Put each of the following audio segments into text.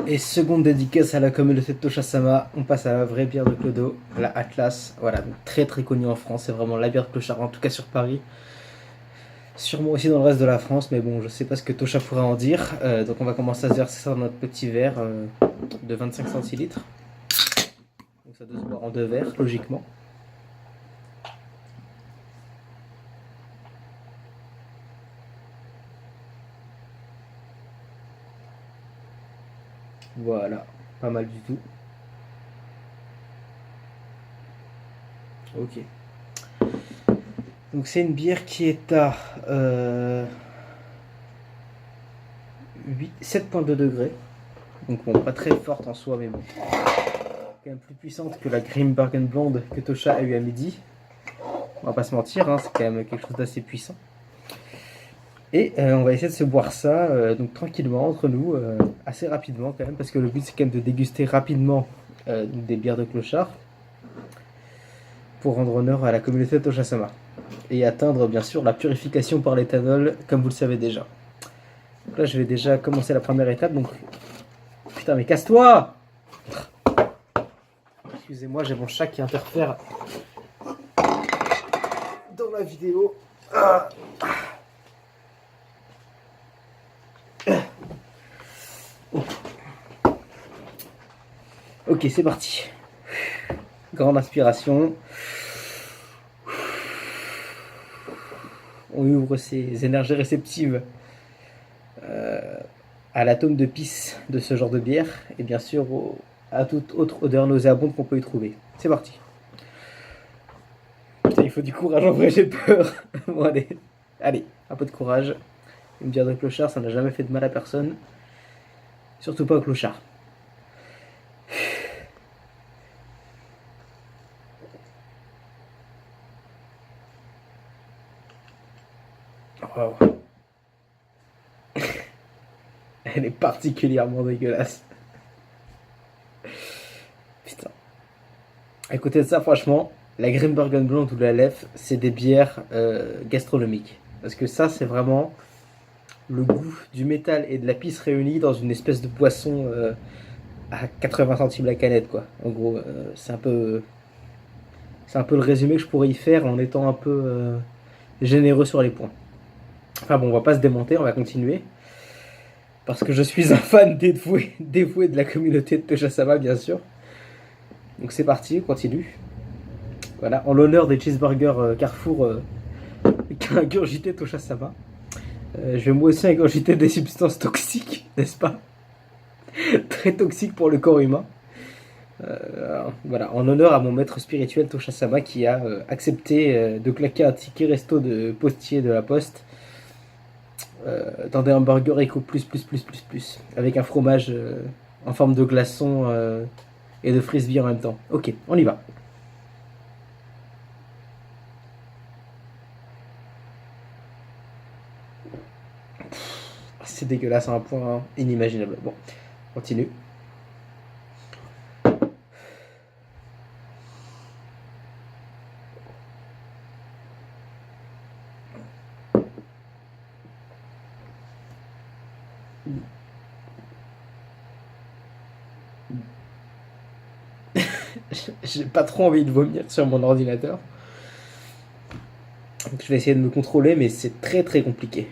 Et seconde dédicace à la communauté de Toshasama, on passe à la vraie bière de Clodo, la Atlas. Voilà, donc très très connue en France, c'est vraiment la bière de clochard, en tout cas sur Paris. Sûrement aussi dans le reste de la France, mais bon, je sais pas ce que Tosha pourra en dire. Donc on va commencer à se verser ça dans notre petit verre de 25 centilitres. Donc ça doit se boire en deux verres, logiquement. Voilà, pas mal du tout. Ok. Donc c'est une bière qui est à 7,2 degrés. Donc bon, pas très forte en soi, mais bon. Quand même plus puissante que la Grimbergen blonde que Tosha a eu à midi. On va pas se mentir, hein, c'est quand même quelque chose d'assez puissant. Et on va essayer de se boire ça donc tranquillement entre nous, assez rapidement quand même, parce que le but c'est quand même de déguster rapidement des bières de clochard pour rendre honneur à la communauté de Toshasama et atteindre bien sûr la purification par l'éthanol, comme vous le savez déjà. Donc là je vais déjà commencer la première étape, donc putain mais casse-toi. Excusez-moi, j'ai mon chat qui interfère dans la vidéo. Ah. Ok, c'est parti. Grande inspiration. On ouvre ses énergies réceptives à l'atome de pisse de ce genre de bière et bien sûr à toute autre odeur nauséabonde qu'on peut y trouver. C'est parti. Putain, il faut du courage en vrai, j'ai peur. Bon, allez, un peu de courage. Une bière de clochard, ça n'a jamais fait de mal à personne. Surtout pas au clochard. Wow. Elle est particulièrement dégueulasse. Putain. À côté de ça, franchement, la Grimbergen blonde ou la Lef, c'est des bières gastronomiques. Parce que ça, c'est vraiment le goût du métal et de la pisse réunis dans une espèce de boisson à 80 centimes la canette, quoi. En gros, c'est un peu le résumé que je pourrais y faire en étant un peu généreux sur les points. Enfin bon, on va pas se démonter, on va continuer. Parce que je suis un fan dévoué de la communauté de Toshasama, bien sûr. Donc c'est parti, on continue. Voilà, en l'honneur des cheeseburgers Carrefour qu'a ingurgité Toshasama. Je vais moi aussi ingurgiter des substances toxiques, n'est-ce pas? Très toxiques pour le corps humain. Voilà, en honneur à mon maître spirituel Toshasama qui a accepté de claquer un ticket resto de postier de la poste dans des hamburgers éco plus avec un fromage en forme de glaçon et de frisbee en même temps. Ok, on y va. C'est dégueulasse à un point inimaginable. Bon, continue. J'ai pas trop envie de vomir sur mon ordinateur. Donc je vais essayer de me contrôler, mais c'est très très compliqué.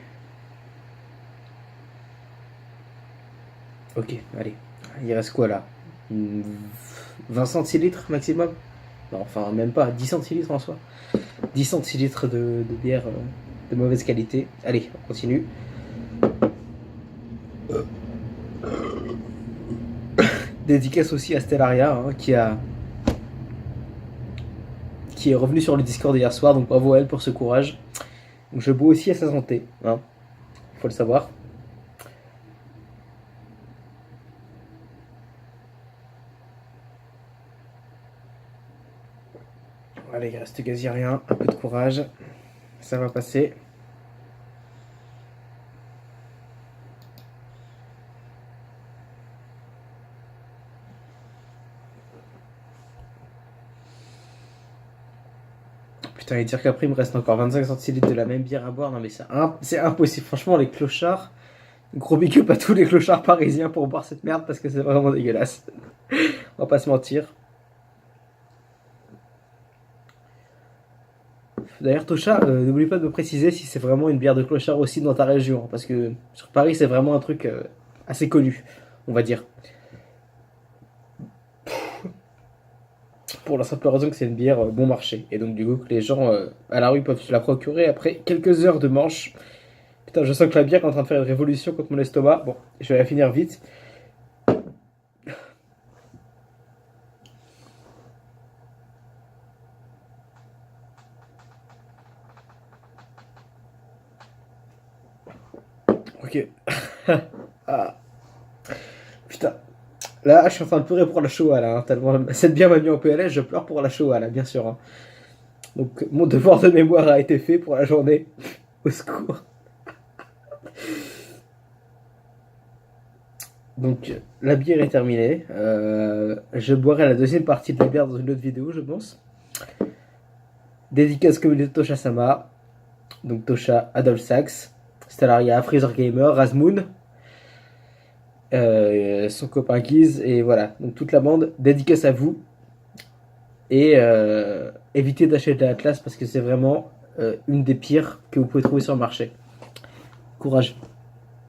Ok, allez. Il reste quoi là? 20 centilitres maximum? Non, enfin même pas, 10 centilitres en soi. 10 centilitres de bière de mauvaise qualité. Allez, on continue. Dédicace aussi à Stellaria qui est revenu sur le Discord hier soir, donc bravo à elle pour ce courage. Donc je bois aussi à sa santé, hein, faut le savoir. Allez, il reste quasi rien, un peu de courage, ça va passer. Putain, et dire qu'après il me reste encore 25 centilitres de la même bière à boire, non mais c'est impossible. Franchement, les clochards, Gros big up à tous les clochards parisiens pour boire cette merde parce que c'est vraiment dégueulasse. On va pas se mentir. D'ailleurs, Tosha, n'oublie pas de me préciser si c'est vraiment une bière de clochard aussi dans ta région. Parce que sur Paris, c'est vraiment un truc assez connu, on va dire. Pour la simple raison que c'est une bière bon marché. Et donc, du coup, que les gens à la rue peuvent se la procurer après quelques heures de manche. Putain, je sens que la bière est en train de faire une révolution contre mon estomac. Bon, je vais la finir vite. Ok. Ah, putain. Là, je suis en train de pleurer pour la Shoah, là. Hein, tellement cette bière m'a mis en PLS, je pleure pour la Shoah, là, bien sûr. Hein. Donc, mon devoir de mémoire a été fait pour la journée. Au secours. Donc, la bière est terminée. Je boirai la deuxième partie de la bière dans une autre vidéo, je pense. Dédicace communauté Tosha Sama. Donc, Tosha, Adolf Sachs, Stellaria, Freezer Gamer, Razmoon, son copain Giz, et voilà. Donc, toute la bande. Dédicace à vous. Et évitez d'acheter de la classe parce que c'est vraiment une des pires que vous pouvez trouver sur le marché. Courage.